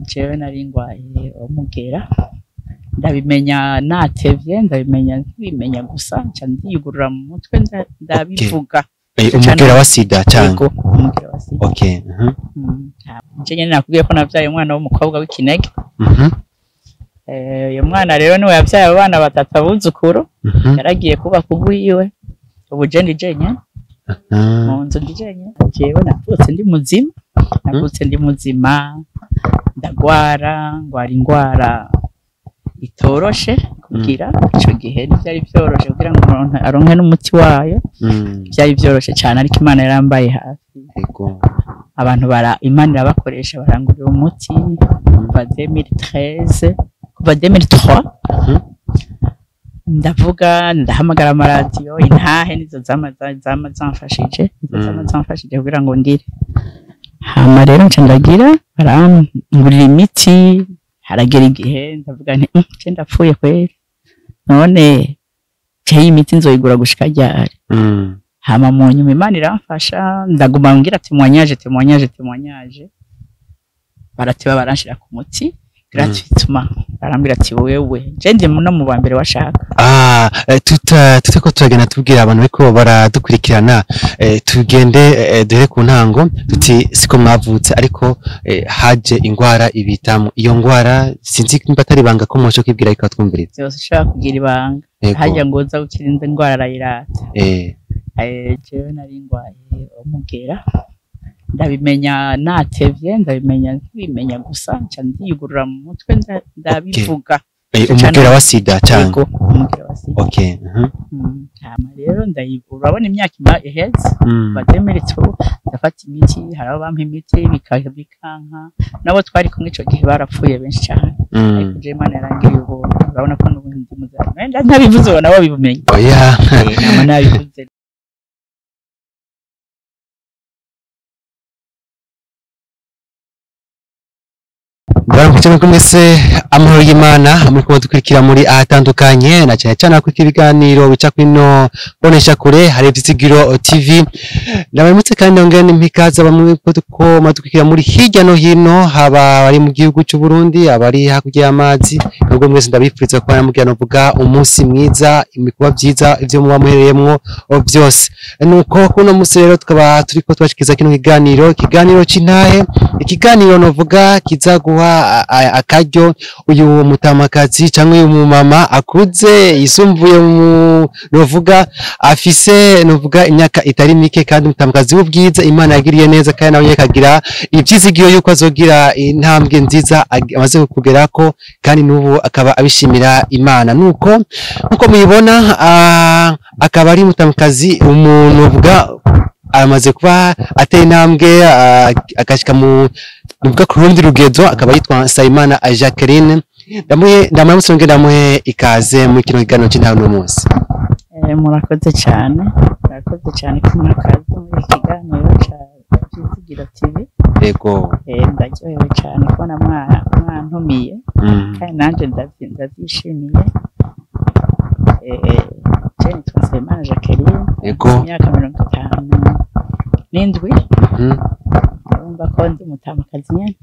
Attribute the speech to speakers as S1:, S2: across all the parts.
S1: jewe nari ngwaye umugera ndabimenya natevye ndabimenya gusa nca ndiyugurura mu mutwe ndabivuga
S2: umugera wa sida cyangwa
S1: umugera wa sida.
S2: Okay.
S1: Nje nyene nakubwiye ko navyaye umwana w'umukobwa w'ikinege. Uyo mwana rero niwe yavyaye abana batatu abuzukuru, yaragiye kuba kugwiwe ubu je ndi jenye mu nzu ndi jenye. Jewe navutse ndi muzima ndagwara ingwara itoroshe kugira ico gihe ntivyari vyoroshe kugira ngo umuntu aronke n'umuti wayo, vyari vyoroshe cyane ariko Imana yarambaye hafi. Abantu Imana irabakoresha barangurira umuti kuva 2013 kuva 2003 ndavuga ndahamagara amaradiyo intahe nizo zamfashije kugira ngo ndire. Hama rero nca ndagira barangurira imiti haragera igihe ndavuga nti nce ndapfuye kweri none cyayi imiti nzoyigura gushika ryari. Hama mu nyuma Imana iramfasha ndaguma ngira témoignage barateba baranshira ku muti gratuitement barambira ati wewe je ndi no mu bambere washaka.
S2: Tuteko turagenda tubwira abantu ariko baradukurikirana tugende dore ku ntango tuti siko mwavutse ariko haje ingwara ibitamu iyo ngwara sinzi ko batari banga ko mosho kibwira ariko twumvirize
S1: byose ushaka kugira ibanga haje ngoza ukirinze ingwara arayirata. Jewe nari ngwaye umugera ndabimenya natevye ndabimenya gusa nca ndiyugurura mu mutwe ndabivuga.
S2: Umugera wa sida cyangwa
S1: umugera wa sida.
S2: Okay.
S1: Hama rero urabona imyaka iheze bademeretse ndafata imiti harabo bampa imiti bikanka nabo twari kumwe ico gihe barapfuye benshi cyane. Ariko je Imana yarangiriye ubuntu urabona ko n'ubundi muzana ntabivuze nabo bibumenye.
S2: Oya
S1: nama nabivuze.
S2: Baramutse kumese amahoro y'Imana muri ko dukurikira muri ahatandukanye na cyane kuri ibiganiro bica kwino bonesha kure hari Vyizigiro TV nabarimutse kandi ngene impikaza bamwe ko madukurikira muri hirya no hino haba bari mu gihugu cy'u Burundi abari hakurya y'amazi nubwo mwese ndabifuriza ko namugira no vuga umunsi mwiza imikuba byiza ivyo muba muhereyemwo byose nuko kuno munsi rero tukaba turiko twashikiza kino kiganiro c'intahe ikiganiro no vuga kizaguha akaryo uyu mutamakazi cyangwa uyu mumama akuze yisumbuye novuga afise novuga imyaka itari mike kandi mutamakazi w'ubwiza Imana yagiriye neza kandi nawe yakagira ibyizigiro yuko azogira intambwe nziza amaze kugerako kandi n'ubu akaba abishimira Imana nuko muyibona akaba ari mutamakazi umuntu uvuga amaze kuba ateye intambwe akashika mu nuvuga ku rundi rugezo akaba yitwa Nsabimana Jacqueline ndamuhe ikaze mu kino kiganiro cy'intahe no munsi.
S1: Murakoze cyane ko murakaze muri kiganiro cya Vyizigiro TV.
S2: Yego
S1: ndaryohewe cyane kubona mwantumiye kandi nanje ndabyishimiye. Je nitwa Nsabimana Jacqueline imyaka 57 urumva ko ndi mutamakazi nyene.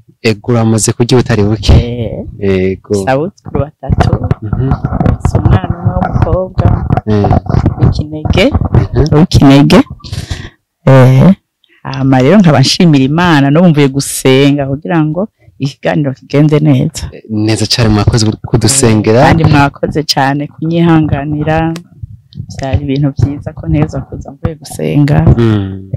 S2: Uramaze kurya utari buke.
S1: Sabukuru batatu umwana w'umukobwa w'ikinege. Hama rero nkaba nshimira Imana no mvuye gusenga kugira ngo ikiganiro kigende
S2: neza cyane. Mwakoze kudusengera
S1: kandi mwakoze cyane kunyihanganira byari ibintu byiza ko neza kuza mvuye gusenga.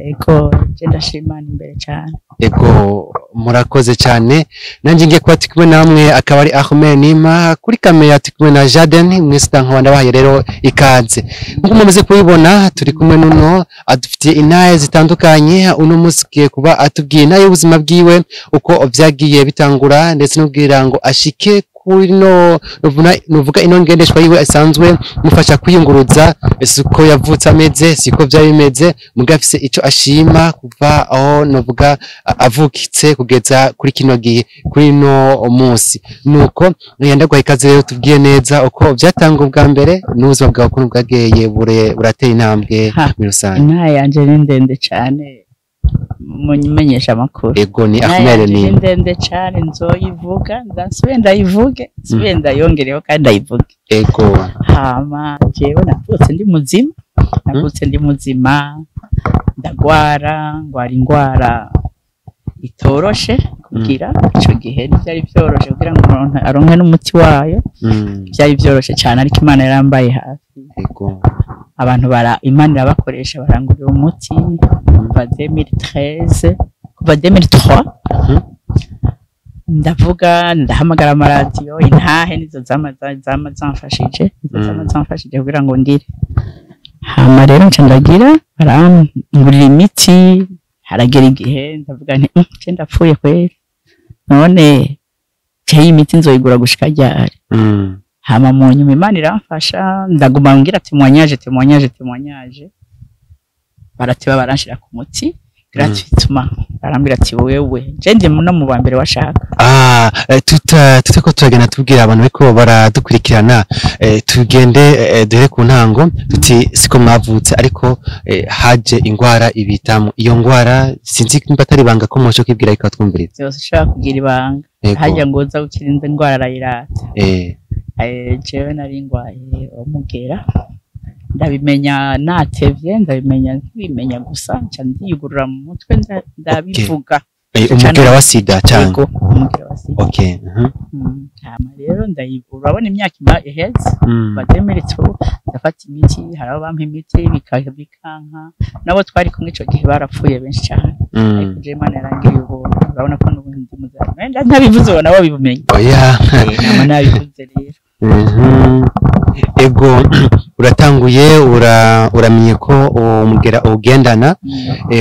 S1: Ego je ndashimana imbere cyane.
S2: Ego murakoze cyane nanjye ngiye kuba tikwe namwe akaba ari Ahmed Nima kuri kamera tikwe na Jaden mwese tankabanda bahaye rero ikaze nkuko mumaze kubibona turi kumwe nuno adufitiye intahe zitandukanye uno musikiye kuba atubwiye nayo ubuzima bwiwe uko vyagiye bitangura ndetse n'ubwira ngo ashike no nuvuga ino ngendeshwa yiwe asanzwe mufasha kwiyunguruza siko yavutse ameze siko byari bimeze mugafise ico ashima kuva aho nuvuga avukitse kugeza kuri kino gihe kuri no munsi nuko yandagwa ikaze rero tubwiye neza uko byatanga ubwa mbere n'ubuzima bwawe ko bwageye burateye intambwe muri rusange.
S1: Intahe yanje ni ndende cyane mumenyesha amakuru.
S2: Ego ni Ahmed ni
S1: ndende cyane nzoyivuga ndasubiye ndayivuge subiye ndayongereho kandi ndayivuge.
S2: Ego
S1: Hama jewe navutse ndi muzima ndagwara ingwara itoroshe kugira ico gihe byari byoroshe kugira ngo umuntu aronke n'umuti wayo. Byari byoroshe cyane ariko Imana yarambaye hafi.
S2: Ego
S1: abantu Imana irabakoresha barangurira umuti kuva 2013 kuva 2003. Ndavuga ndahamagara amaradiyo intahe nizo zamfashije kugira ngo ndire. Hama rero nce ndagira barangurira imiti haragera igihe ndavuga nti nce ndapfuye kweri none cye imiti nzoyigura gushika ryari. Hama mu nyuma Imana iramfasha ndaguma ngira témoignage barateba baranshira ku muti gratuitement barambira ati wewe je ndi no mu bambere washaka.
S2: Tuteko turagenda tubwira abantu biko baradukurikirana tugende dore ku ntango tuti siko mwavutse ariko haje ingwara ibitamu iyo ngwara sinzi ko batari banga ko mosho kibwira iko twumviriza
S1: byose shaka kugira ibanga haje ngoza ukirinda ingwara arayirata. Jewe nari ngwaye umugera ndabimenya natevye ndabimenya gusa nca ndiyugurura mu mutwe ndabivuga.
S2: Umugera wa sida cyangwa
S1: umugera wa sida.
S2: Okay.
S1: Hama rero urabona imyaka iheze bademeretse ndafata imiti harabo bampa imiti bikanka nabo twari kumwe ico gihe barapfuye benshi cyane. Ariko je Imana yarangiriye ubuntu urabona ko n'ubundi muzana ntabivuze nabo bibumenye.
S2: Oya
S1: nama nabivuze rero.
S2: Ego uratanguye uramenye ko umugera ugendana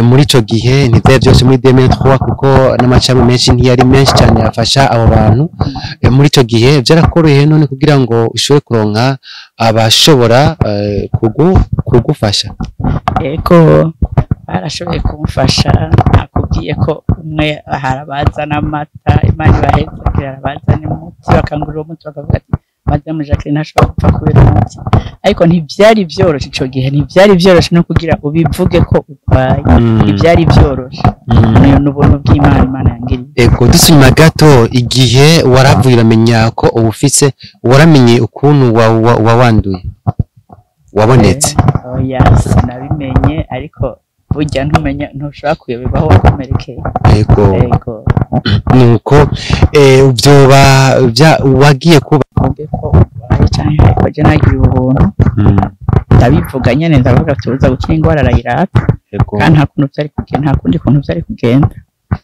S2: muri ico gihe ntivyari byose muri 2003 kuko n'amacamo menshi ntiyari menshi cyane yafasha abo bantu. Muri ico gihe byarakoroheye none kugira ngo ushobore kuronka abashobora kugufasha.
S1: Ego barashoboye kumfasha nakubwiye ko umwe harabazana amata Imana ibaheza arabazana umuti bakangurira umuti bakavuga ati Madame Jacqueline ntashobora gupfa kubera umuti. Ariko ntibyari byoroshe ico gihe ntibyari byoroshe no kugira ubivuge ko urwaye ntibyari byoroshe. N'ubuntu bw'Imana yangiriye.
S2: Ego dusima gato igihe waravuye uramenya ko ubufise waramenye ukuntu wawanduye wabonetse.
S1: Oya sinabimenye ariko burya ntushobora kuyoberwaho wakomerekeye.
S2: Ego nuko byoba wagiye kuba
S1: ko urwaye cyangwa ariko je nagira ubuntu ndabivuga nyene ndavuga tuza gukira ingwara arayirata kandi nta kundi kuntu byari kugenda.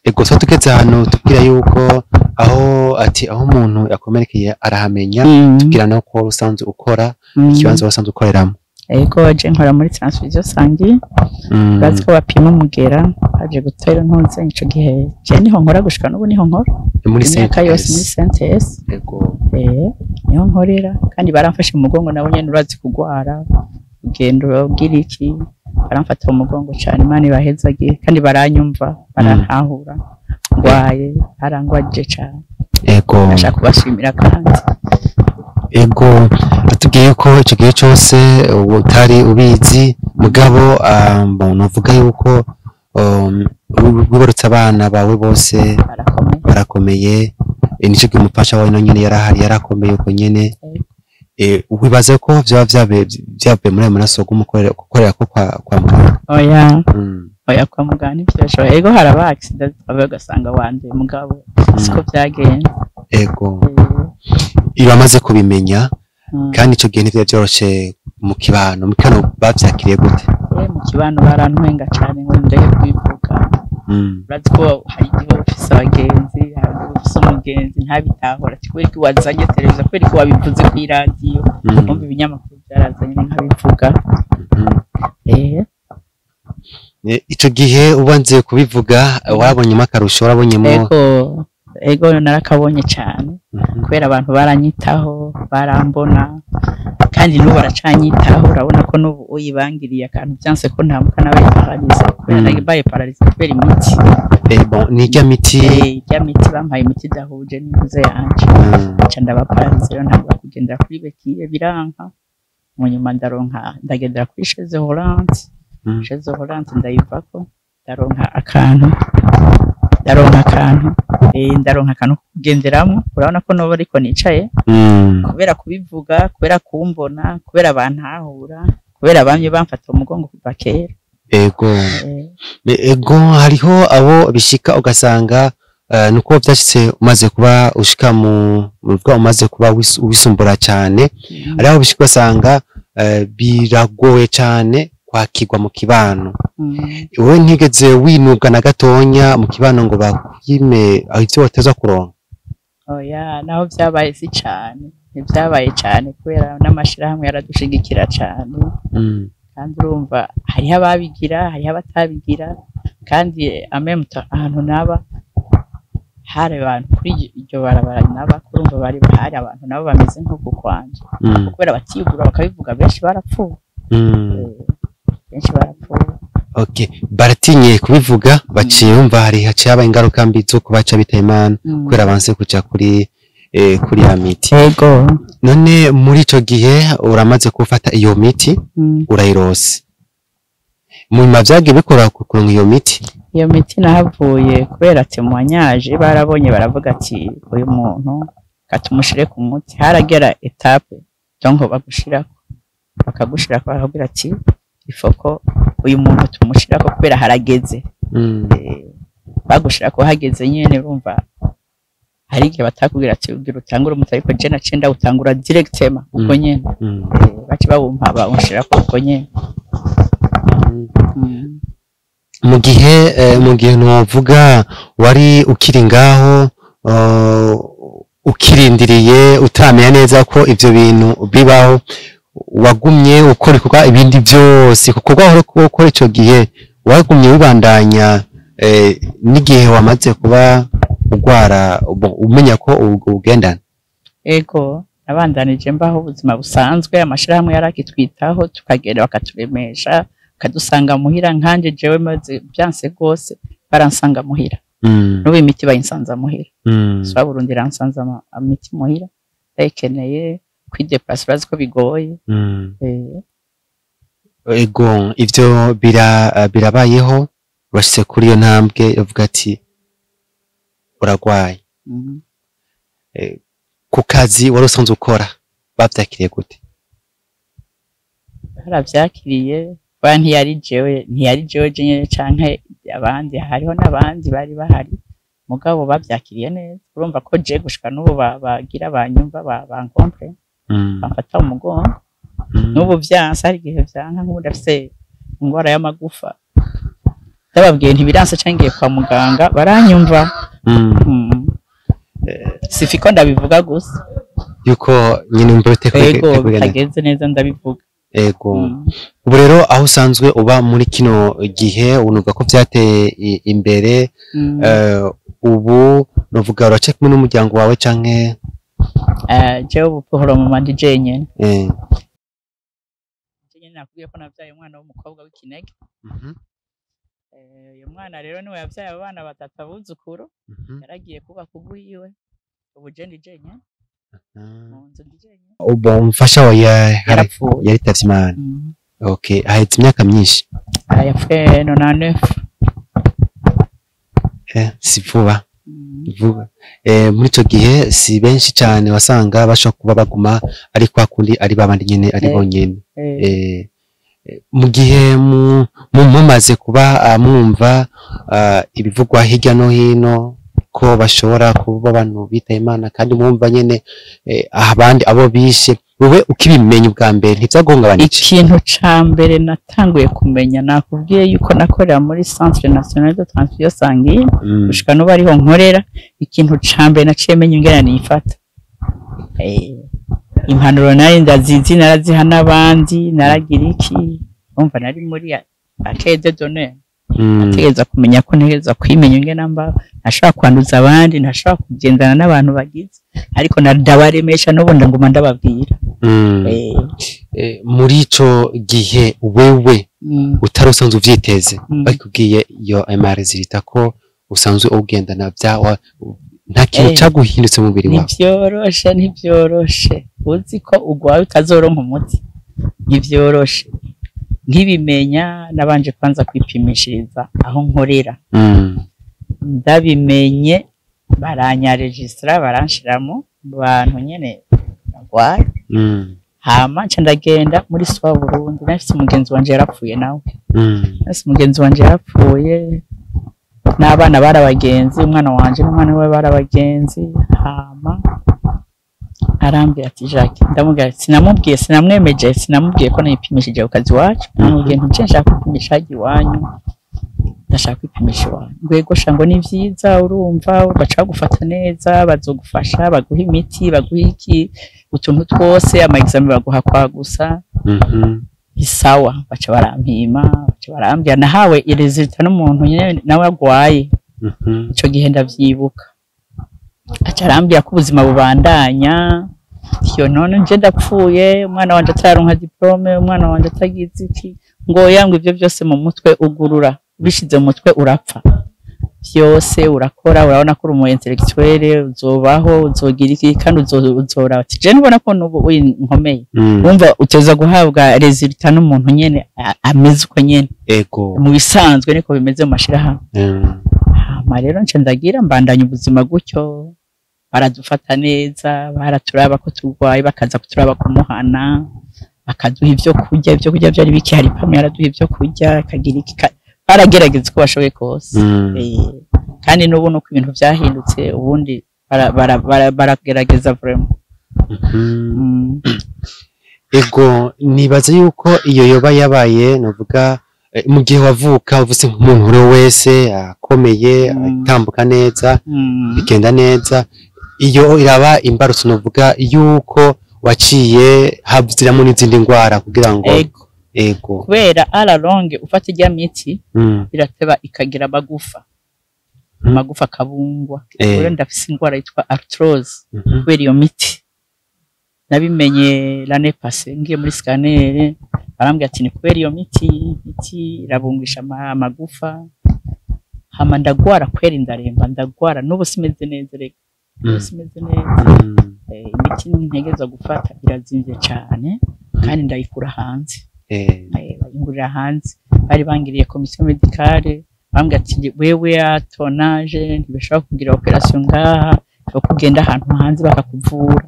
S2: Ego so tugeze hano tubwira yuko aho umuntu yakomerekeye arahamenya tubwira no ko usanzwe ukora ikibanza wasanzwe ukoreramo.
S1: Ego je nkora muri transfusion sanguine bazi ko bapima umugera baje gutera ntunze ico gihe je niho nkora gushika n'ubu niho nkora
S2: muri
S1: CNTS.
S2: Ego
S1: niho nkorera kandi baramfashe mu mugongo nabo nyene urazi kugwara ugendo ugira iki baramfata mu mugongo cyane Imana ibahezagiye kandi baranyumva barantahura ngwaye arangwaje cyane.
S2: Ego
S1: ndashaka kubashimira kandi.
S2: Ego atubwiye ko icyo gihe cyose utari ubizi mugabo navuga yuko wibarutse abana bawe bose barakomeye nicyo gihe umufasha wawe nyine yarakomeye uko nyine. Wibaze ko byaba byavuye muri ayo maraso gukorera ko kwa muganga.
S1: Oya kwa muganga ntibyashoboye. Ego haraba accident bagasanga wanduye mugabo siko byagenze.
S2: Ego iyo amaze kubimenya kandi icyo gihe ntibyari byoroshye mu kibano bavyakiriye gute?
S1: Mu kibano barantwenga cyane ngo ndeke kwivuga. Urazi ko hari igihe ufise abagenzi hari ufise umugenzi ntabitahora ati kubera ko wazanye televiziyo kubera ko wabivuze ku radio numva ibinyamakuru byarazanye nkabivuga.
S2: Icyo gihe ubanze kubivuga warabonyemo akarusho warabonyemo.
S1: Ego narakabonye cyane kubera abantu baranyitaho barambona kandi n'ubu baracanyitaho urabona ko n'ubu uyibangiriye akantu byanse ko ntamuka nawe paralize kubera nagiye paralize kubera imiti.
S2: Nijya miti
S1: bampaye imiti dahuje n'impuze yanje nca ndabaparalize rero ntabwo kugendera kuri bekiye biranka mu nyuma ndagendera kuri chaise roulante ndayivako ndaronka akantu kugenderamo urabona ko noba ariko nicaye kubera kubivuga kubera kumbona kubera bantahura kubera bamye bamfata umugongo kuva kera
S2: ego hariho abo bishika ugasanga nuko byashitse umaze kuba ushika mu rugo umaze kuba wisumbura cyane ariho bishika ugasanga biragoye cyane kwakirwa mu kibano wowe ntigeze winubwa na gatonya mu kibano ngo bakwime aho ivyo wateza kuronka
S1: oya naho byabaye si cyane ntibyabaye cyane kubera n'amashirahamwe yaradushigikira cyane kandi urumva hariho ababigira hariho abatabigira kandi ahantu naba hari abantu kuri iryo barabara naba kurumva bari bahari abantu nabo bameze nko kukwanje kubera batiyugura bakabivuga benshi barapfuye benshi barapfuye
S2: okay baratinye kubivuga baciye umva hari hacaba ingaruka mbi zo kubaca bitayimana kubera abanse kuja kuri ya miti
S1: yego
S2: none muri ico gihe uramaze gufata iyo miti urayirose mu mavyagiye bikora kuronka iyo miti
S1: nahavuye kubera temoignage barabonye baravuga ati uyu muntu katumushire ku muti haragera etape donc bakagushirako bakagira ati ifoko uyu muntu tumushirako kubera harageze bagushirako hageze nyene urumva hari igihe batakubwira ati ugira utangura umuti ariko je nacenda utangura directement uko nyene baci babumpa bawushirako uko nyene
S2: mu gihe ntuvuga wari ukiri ngaho ukirindiriye utamenya neza ko ivyo bintu bibaho wagumye ukora ibindi byose kuko ukora ico gihe wagumye wibandanya n'igihe wamaze kuba ugwara umenya ko ugendana
S1: ego nabandanije mbaho ubuzima busanzwe amashirahamwe yarakitwitaho tukagenda bakaturemesha kadusanga muhira nkanje jewe maze byanse gose baransanga muhira n'ubu imiti bayinsanza muhira so Burundi ransanza imiti muhira ekeneye kwideplace bazi ko bigoye
S2: ego ivyo birabayeho urashitse kuri iyo ntambwe uvuga ati uragwaye ku kazi wari usanzwe ukora bavyakiriye gute
S1: baravyakiriye ba ntiyari jewe nyene canke abandi hariho n'abandi bari bahari mugabo bavyakiriye neza urumva ko je gushika n'ubu bagira banyumva bankompre bamfata umugongo n'ubu vyanse hari igihe vyanka nk'ubu ndafise ingwara y'amagufa ndababwiye ntibiranse cangiye kwa muganga baranyumva sifiko ndabivuga gusa
S2: yuko nyine umbrete
S1: kageze neza ndabivuga
S2: ego ubu rero aho usanzwe uba muri kino gihe unuga ko vyateye imbere ubu novuga urace kumwe n'umuryango wawe canke
S1: jewe ubu pohoro mu mandi jenyene nakubwiye ko navyaye umwana w'umukobwa w'ikinege uyu mwana rero niwe yavyaye abana batatu abuzukuru yaragiye kuba kugwiwe ubu je ndi jenyene mu nzu ndi jenyene
S2: ubu umfasha wa yaritavye imana okay ahetse imyaka myinshi
S1: yapfuye 99
S2: si vuba muri ico gihe si benshi cyane wasanga bashobora kuba baguma ari kwa kundi ari babandi nyene ari bonyene mu gihe mumaze kuba mwumva ibivugwa hirya no hino ko bashobora kuba abantu bita Imana kandi mwumva nyene abandi abo bishe wowe ukibimenya ubwa mbere ntivyagongabanije
S1: ikintu ca mbere natanguye kumenya nakubwiye yuko nakorera muri Centre National de Transfusion Sanguine gushika no bariho nkorera ikintu ca mbere naciye menya ingene nifata impanuro nari ndazizi naraziha n'abandi naragira iki umva nari muri akede donner ategeza kumenya ko ntegeza kwimenya ingene mba ntashobora kwanduza abandi ntashobora kugendana n'abantu bagize ariko ndabaremesha n'ubundi nguma ndababwira
S2: muri ico gihe wewe utarusanzwe uvyiteze bakubwiye iyo MR zirita ko usanzwe ugendana byawa nta kintu caguhindutse mu mubiri wawe ntivyoroshe
S1: uzi ko ugwaye utazoronka umuti ntivyoroshe nkibimenya nabanje kwanza kwipimishiriza aho nkorera ndabimenye baranyaregistra baranshiramo bantu nyene bagwaye hama nca ndagenda muri swa Burundi nafise umugenzi wanje yarapfuye nawe nafise umugenzi wanje yarapfuye n'abana barabagenzi umwana wanje n'umwana we barabagenzi hama arambye ati Jacques ndamubwira sinamwemeje ko nayipimishije ukazi wacu namubwiye nti nshaka kwipimisha iwanyu ndashaka kwipimisha iwanyu ngwego shango ni vyiza urumva baca gufata neza bazogufasha baguha imiti baguha iki utuntu twose ama examen baguha kwa gusa isawa baca barampima baca barambya nahawe resultat n'umuntu nyene nawe agwaye ico gihe ndavyibuka aca arambya ko ubuzima bubandanya iyo none nje ndapfuye umwana wanje ataronka diplome umwana wanje atagize iki ngo yangu ivyo byose mu mutwe ugurura bishize mu mutwe urapfa byose urakora urabona ko umu intellectuel uzobaho uzogira iki kandi uzora ati je nibona ko nubu nkomeye wumva uteza guhabwa resultat n'umuntu nyene ameze uko nyene
S2: ego
S1: mu bisanzwe niko bimeze mu mashira hamwe hama rero nce ndagira mbandanya ubuzima gutyo baradufata neza baraturaba ko turwaye bakaza kuturaba kumuhana bakaduha ivyo kurya byari bikihari pamwe yaraduha ivyo kurya akagira iki baragerageza uko bashoboye kose kandi n'ubu nuko ibintu byahindutse ubundi baragerageza vraiment
S2: ego nibaza yuko iyo yoba yabaye navuga mu gihe wavuka uvuze nk'umuntu wese akomeye atambuka neza bigenda neza iyo iraba imbarutso navuga yuko waciye habuziramo n'izindi ndwara kugira ngo ego
S1: kubera ala longue ufata ijya miti birateba ikagira amagufa kabungwa kubera ndafise indwara yitwa arthrose kubera iyo miti nabimenye l'année passée ngiye muri scanner barambwira ati ni kubera iyo miti irabungisha amagufa hama ndagwara kwera indaremba ndagwara n'ubu simeze neza reka simeze neza imiti ntegeza gufata irazimvye cyane kandi ndayikura hanze bayingurira hanze bari bangiriye komisiyo medicale bambwira ati wewe atonage ntibishobora kugira operation ngaha yo kugenda ahantu hanze bakakuvura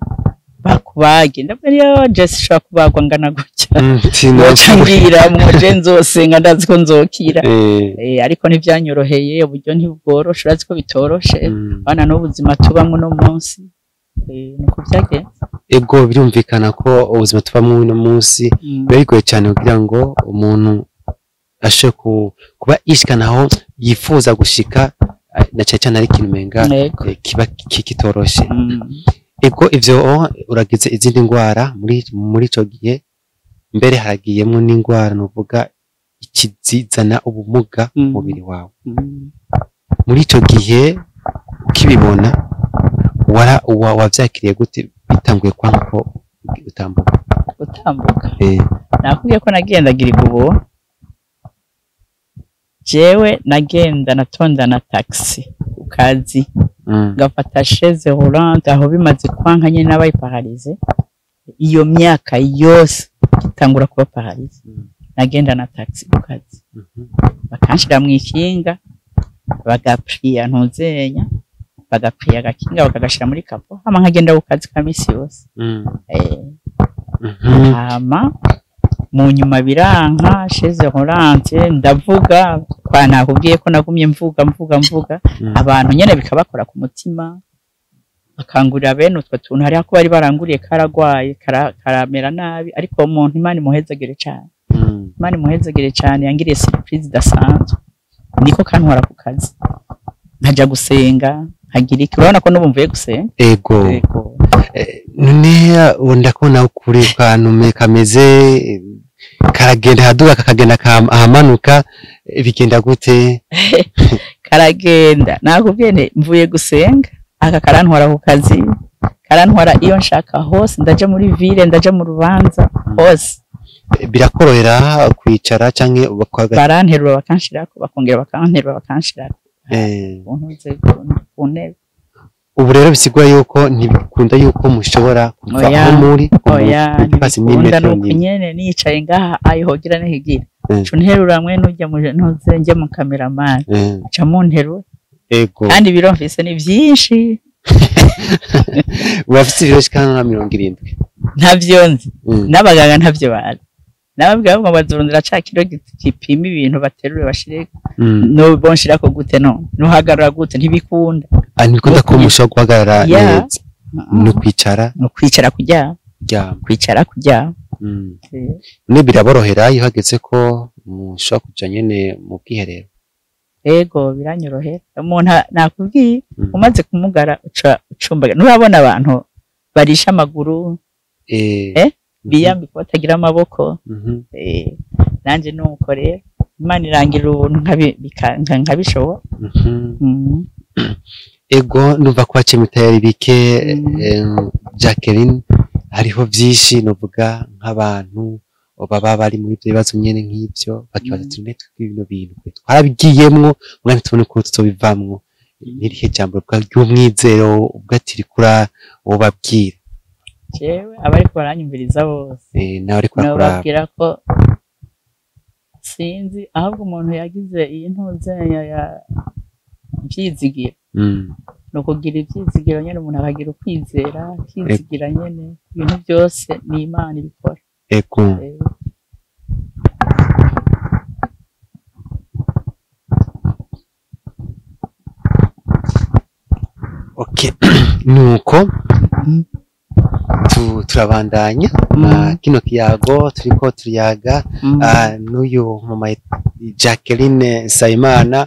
S1: bakubage ndabwo just shaka kubagwa ngana gutya ngira muje nzosenga ndazi ko nzokira ariko ntivyanyoroheye uburyo ntibworoshe urazi ko bitoroshe bana n'ubuzima tubamwe no munsi nuko byagenda
S2: ego birumvikana ko ubuzima tubamwe no munsi bigoye cyane kugira ngo umuntu ashe kuba ishikanaho yifuza gushika na cyane ari kimenga kiba kitoroshe ego ivyo uragize izindi ndwara muri ico gihe mbere haragiyemo n'indwara nuvuga ikizizana ubumuga mubiri wawe muri ico gihe ukibibona wavyakiriye gute bitanguye kwanko utambuka
S1: nakubwiye ko nagendagira igubo jewe nagenda natonda na taxi ukazi ngafata chaise roulante aho bimaze kwanka nyene n'abayipaharize iyo myaka yose kitangura kuba paharize nagenda na taxi ukazi bakanshira mu ikinga bagapria ntuzenya bagapria agakinga bakagashira muri kapo hama nkagenda ukazi kamisi yose hama mu nyuma biranka chaise roulante ndavuga kwa nakubwiye ko nagumye mvuga abantu nyene bikabakora ku mutima bakangurira bene utwo tuntu hari ko bari baranguriye karagwaye karamera nabi ariko umuntu Imana imuhezagire cyane yangiriye surprise dasanzwe niko kantwara ku kazi nkaja gusenga nkagira iki urabona ko n'ubumvuye gusenga
S2: ego none ndakubona ukuri kantu kameze karagenda haduga kakagenda ahamanuka bigenda gute
S1: karagenda nakubwiye mvuye gusenga aka karantwara ku kazi karantwara iyo nshaka hose ndaje muri ville ndaje mu rubanza hose
S2: birakorohera kwicara canke
S1: baranterura bakanshirako bakongera bakanterura bakanshirako ku ntebe
S2: ubu rero bisigura yuko ntibikunda yuko mushobora kuva aho muri
S1: nikunda nuko nyene nicaye ngaha ayo hogira nehigira co nterura mwene urya ntuze njye mu cameraman aca mu nterura
S2: ego
S1: kandi ibiro mfise ni vyinshi
S2: urafite ibiro shikana na 70
S1: ntavyo nzi n'abaganga ntavyo bazi nababwira ngo bazurundira ca kiro gipima ibintu baterure bashire no bonshirako gute no hagarara gute ntibikunda
S2: nikunda ko musho guhagarara neza no kwicara kujya ne biraborohera iyo hageze ko musho kuja nyene mu bwiherero
S1: ego biranyorohera umuntu nakubwiye umaze kumugara ucumbaga nurabona abantu barisha amaguru biyambi ko batagira amaboko nanje nuko rero Imana irangira ubuntu nkabishobora
S2: ego numva ko hacimitayari bike Jacqueline hariho vyinshi novuga nk'abantu baba bari muri ivyo bibazo nyene nk'ivyo bakibaza tune tw'ibintu bintu twarabigiyemwo mwana tubone ko tuzobivamwo nirihe jambo ry'umwizero ubwatiri kura ubabwira
S1: jewe abari ko baranyumviriza bose
S2: nawe ariko
S1: babwira ko sinzi ahubwo umuntu yagize iyi ntuze ya ivyizigiro no kugira ivyizigiro nyene umuntu akagira ukwizera kwizigira nyene ibintu byose ni Imana ibikora
S2: eko okay nuko turabandanya kino kiyago turiko turiyaga n'uyu mama Jacqueline Nsabimana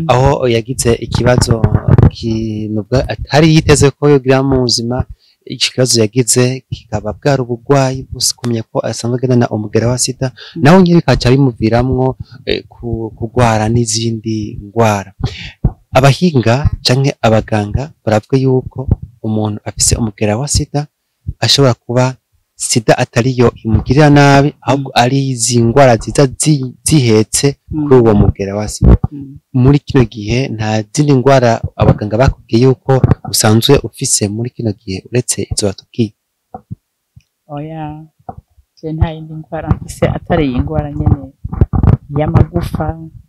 S2: aho yagize ikibazo kinubwa atari yiteze ko yogira mu buzima ikibazo yagize kikaba bwari ubugwayi busikumye ko asanzwe agendana umugera wa sida naho nyiri kaca bimuviramwo kugwara n'izindi ngwara abahinga canke abaganga baravuga yuko umuntu afise umugera wa sida ashobora kuba sida atariyo imugirira nabi ahubwo ari izi ngwara ziza zihetse kuri uwo mugera wa sida muri kino gihe nta zindi ngwara abaganga bakubwiye yuko usanzwe ufise muri kino gihe uretse izo batubwiye
S1: oya je nta yindi ngwara mfise atari iyi ngwara nyene y'amagufa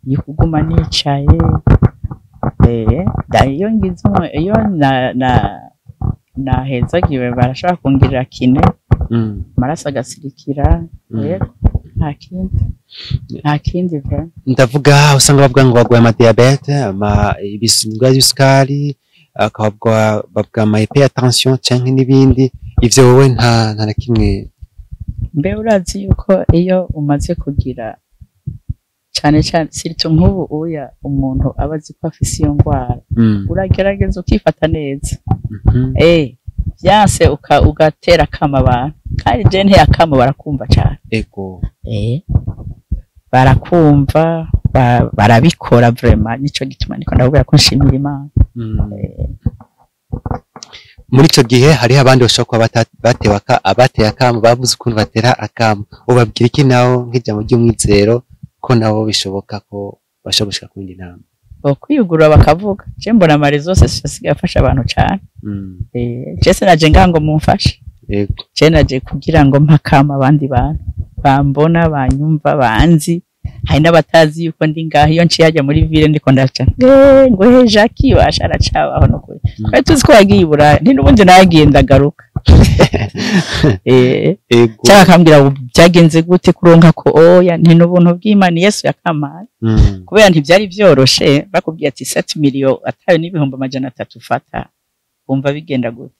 S1: yikuguma nicaye iyo ngizemo iyo nahezagiwe barashaka kongera kine maraso agasirikira nta kindi vya
S2: ndavuga usanga bavuga ngo bagwaye amadiabete ibisindwa by'isukari akabwa bavuga ama hypertension canke n'ibindi ivyo wowe nta na kimwe
S1: mbe urazi yuko iyo umaze kugira cyane sirito nk'ubu uya umuntu abazi ko afise iyo ngwara uragerageza ukifata neza byanse ugatera akama abantu kandi je ntiyakama barakumva cyane
S2: ego
S1: barakumva barabikora vraiment nico gituma niko ndabwira ko nshimira Imana
S2: muri ico gihe hari abandi bashobora kuba abateye akamo bavuze ukuntu batera akamo ubabwira iki nawo nk'ijambo ry'umwizero ko nabo bishoboka ko bashobora gushika ku yindi nama
S1: kwiyugurura bakavuga je mbona amare zose asigaye afasha abantu cyane je naje ngango mumfashe je naje kugira ngo mpakama abandi bantu bambona banyumva banzi hari n'abatazi yuko ndi ngaho iyo nciye ajya muri ville ndiko ndaca ngo Jackie washara cabaho no kuri twari tuzi ko yagiye ibura nti n'ubundi nagiye ndagaruka cyangwa akambwira byagenze gute kuronka ko oya nti n'ubuntu bw'Imana Yesu yakamaye kubera ntibyari byoroshe bakubwiye ati 7 million atayo n'ibihumbi 300 ufata umva bigenda gute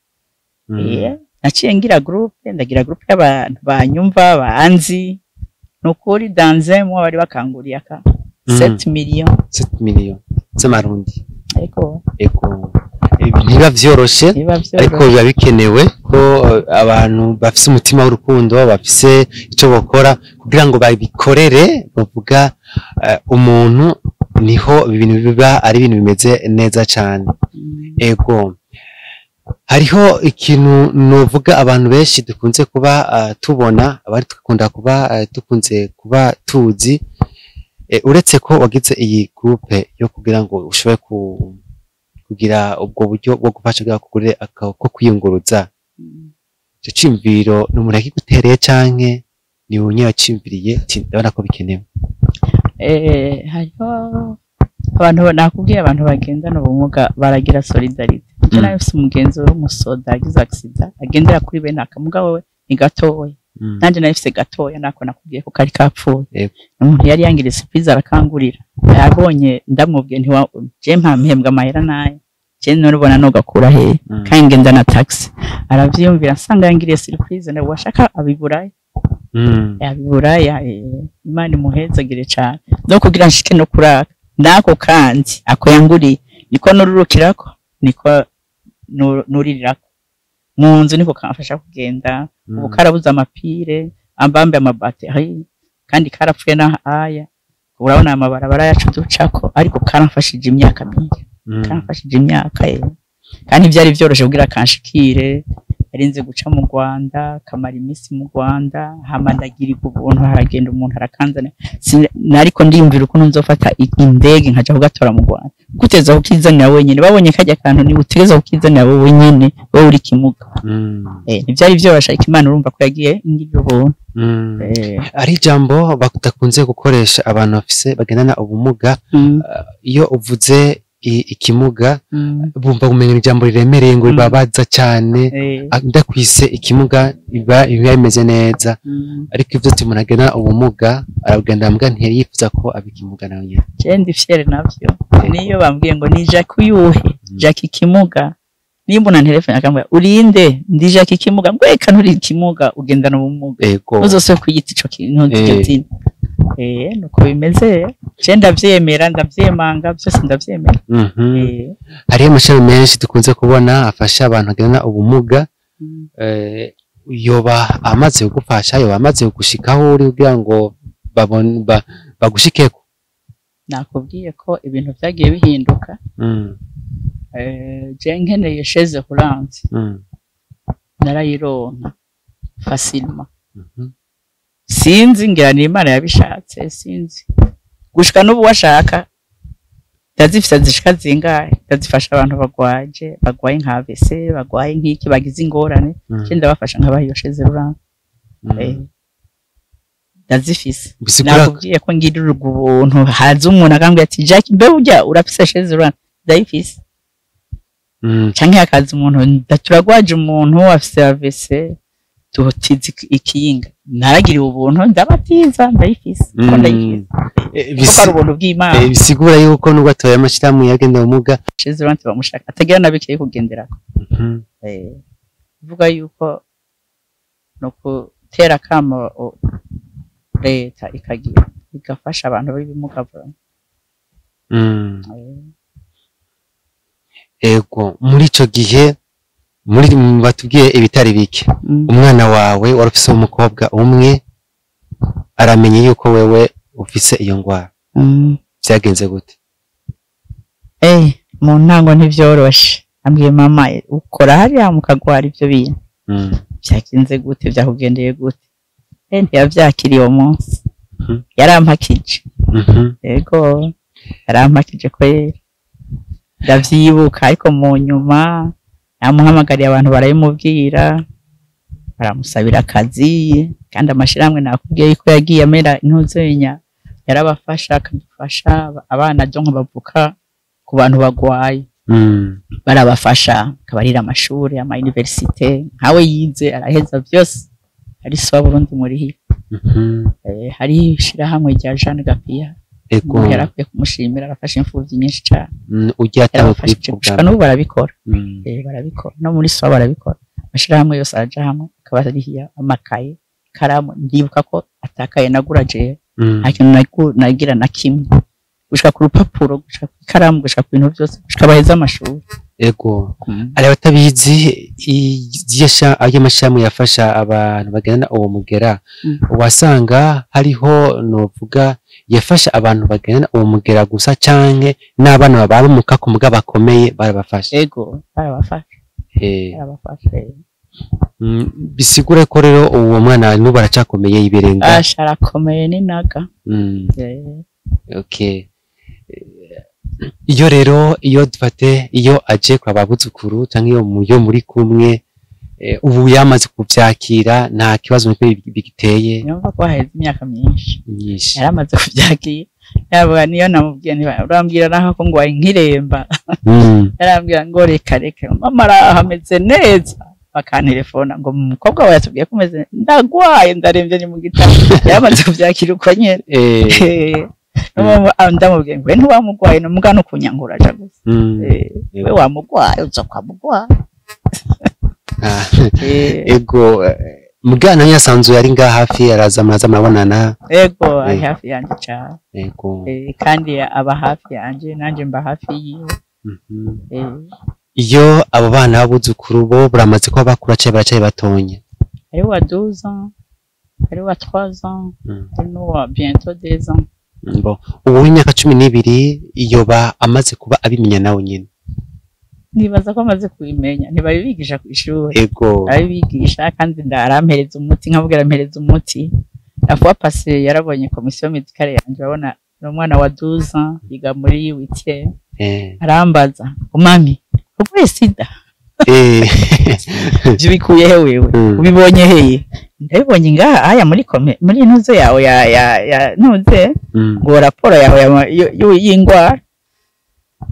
S1: naciye ngira groupe y'abantu banyumva banzi nukuri danze mu bari bakanguriye aka 7 million
S2: z'amarundi
S1: eko
S2: ntiba vyoroshe ariko biba bikenewe ko abantu bafise umutima w'urukundo bafise ico bokora kugira ngo babikorere bavuga umuntu niho ibintu biba ari ibintu bimeze neza cyane ego hariho ikintu novuga abantu benshi dukunze kuba tubona abari tukunda kuba dukunze kuba tuzi uretse ko wagize iyi groupe yo kugira ngo ushobore kugira ubwo buryo bwo gufasha bwa kugure ko kwiyunguruza cyo cimviro n'umuntu yakigutereye canke ni unye yacimviriye ndabona ko bikenewe
S1: hariho abantu nakubwiye abantu bagendana ubumuga baragira solidarite nayo ufite umugenzi w'umusoda agize accident agendera kuri bene akamuga wewe ni gatoya nanje nafise gatoya nako nakubwiye ko kari kapfuye umuntu yari yangire surprise arakangurira yabonye ndamubwiye nti je mpampembwa amahera naye je norubona no gakura he kandi ngenda na taxi aravyumvira nsanga yangiriye surprise nawe washaka abiburaye yabiburaye Imana imuhezagire cyane no kugira nshike no kuraka ndako kandi ako yanguriye niko nururukirako niko nurirako mu nzu niko kamfasha kugenda ubu karabuza amapire ambambe amabateri kandi karapfuye na aya urabona amabarabara yacu ducako ariko karamfashije imyaka myinshi karamfashije imyaka kandi byari byoroshe kugira kanshikire yarinze guca mu Rwanda kamara imisi mu Rwanda hamandagira ubuntu haragenda umuntu arakanzana nariko ndiyumvira uko nzofata indege nkaja kugatora mu Rwanda guteza ukizanira wenyene babonye kajya kantu ni utegeza ukizanira wowe wenyene wowe uri kimuga nivyari byoroshe Imana urumva ko yagiye ingirira ubuntu
S2: ari jambo batakunze gukoresha abantu bafise bagendana ubumuga iyo uvuze ikimuga bumva kumenya ijambo riremereye ngo babaza cyane ndakwise ikimuga biba bimeze neza ariko ivyo tumunagena ubumuga aragenda mbwa ntiyari yifuza ko abikimuga nawe nyine
S1: ndi fier navyo niyo bambwiye ngo ni Jacques uyuhe Jacques ikimuga nimba na telefone akambwira urinde ndi Jacques ikimuga ngo eka nturi ikimuga ugendana ubumuga uzose kwiyita ico kintu cy'izina nuko bimeze je ndavyemera ndavyemanga byose ndavyemera
S2: hariyo amashami menshi dukunze kubona afasha abantu bagendana ubumuga yoba amaze kugufasha yoba amaze kugushikaho uri kugira ngo bagushikeko
S1: nakubwiye ko ibintu byagiye bihinduka je nkeneye chaise roulante narayironka facilement sinzi ngira ni Imana yabishatse sinzi gushika n'ubu washaka ndazifisa zishika zingahe ndazifasha abantu bagwaye nka AVC bagwaye nk'iki bagize ingorane je ndabafasha nk'abahiyo chaise roulante ndazifisa nakubwiye ko ngirira ubuntu haza umuntu akambwira ati Jack mbe ujya urafise chaise roulante ndayifise canke hakaza umuntu ndaturagwaje umuntu afise AVC tuhutizi ikiyinga naragiriwe ubuntu ndabatiza ndayifise ko ndayifise bikora ubuntu bw'Imana
S2: bisigura yuko nubwo atoye amashiramu yagenda ubumuga
S1: chaise roulante bamushaka atagira nabikeye kugenderako vuga yuko no kutera kama leta ikagira igafasha abantu b'ibimuga vuba
S2: ego muri ico gihe muri batubwiye ibitari bike umwana wawe warufise umukobwa umwe aramenye yuko wewe ufise iyo ngwara byagenze gute
S1: mu ntango ntivyoroshe ambwiye mama ukora hariya mukagwara ivyo bintu byagenze gute byakugendeye gute ntiyavyakiriye uwo munsi yarampakije ego yarampakije kwera ndavyibuka ariko mu nyuma namuhamagariye abantu barayimubwira baramusabira akazi kandi amashirahamwe nakubwiye yuko yagiye amera intuzenya yarabafasha akadufasha abana jonko bavuka ku bantu bagwaye barabafasha kabarira amashuri ama universite nkawe yize araheza byose ari swa Burundi muri hi hari shirahamwe rya Jeanne Gapia yarakwiye kumushimira arafasha imfuvyi nyinshi cyane
S2: ujya
S1: atavuga n'ubu barabikora barabikora no muri swa barabikora amashirahamwe yose araja hamwe kabarihiya amakaye karamu ndibuka ko atakaye nagura je akintu nagira na kimwe gushika ku rupapuro gushika ku karamu gushika ku bintu byose gushika baheza amashuri
S2: ego ari batabizi ayo mashirahamwe yafasha abantu bagendana uwo mugera wasanga hariho novuga yafasha abantu bagendana uwo mugera gusa canke n'abana babamuka ku muga bakomeye barabafasha
S1: ego barabafasha
S2: bisigure ko rero uwo mwana n'ubu aracakomeye yiberenga
S1: asharakomeye ni naga
S2: okay iyo rero iyo dufate iyo aje kwa babuzukuru canke iyo muri kumwe ubu yamaze kuvyakira nta kibazo bigiteye
S1: nyumva ko haheze imyaka myinshi yaramaze kuvyakira yabwa niyo namubwiye urambwira naho ko ngwaye nkiremba yarambwira ngo reka mama arahameze neza bakantelefona ngo umukobwa wawe yatubwiye ko umeze ndagwaye ndarembye ni mu gitabo yamaze kuvyakira uko nyene ndamubwiye ngo ntiwamugwaye n'umugano kunyangura aja gusa we wamugwaye uza kwamugwaye
S2: ego mugana yasanzwe yari nga hafi araza amaza mabonana
S1: ego ari hafi yanje cyane ego kandi aba hafi yanje nanje mba hafi yiwe
S2: iyo abo bana babuzukuru bo buramaze ko bakura cyane baracaye batonye
S1: ari wa 12 ans ari wa 3 ans ari no wa bientôt 2 ans
S2: bo ubu w'imyaka 12 iyo ba amaze kuba abimenya nawe nyine
S1: nibaza ko amaze kubimenya ntibabibigisha ku ishuri
S2: ego
S1: abibigisha kandi ndarampereza umuti nkabwira mpereza umuti afuwa passé yarabonye commission médicale yanje babona n'umwana wa 12 ans yiga muri 8e arambaza umami ubwo sida jibikuye hewe ubibonye heye ndabibonye ngaha aya muri ntuzo yawe ya ntuze ngo raporo yawe y'ingwara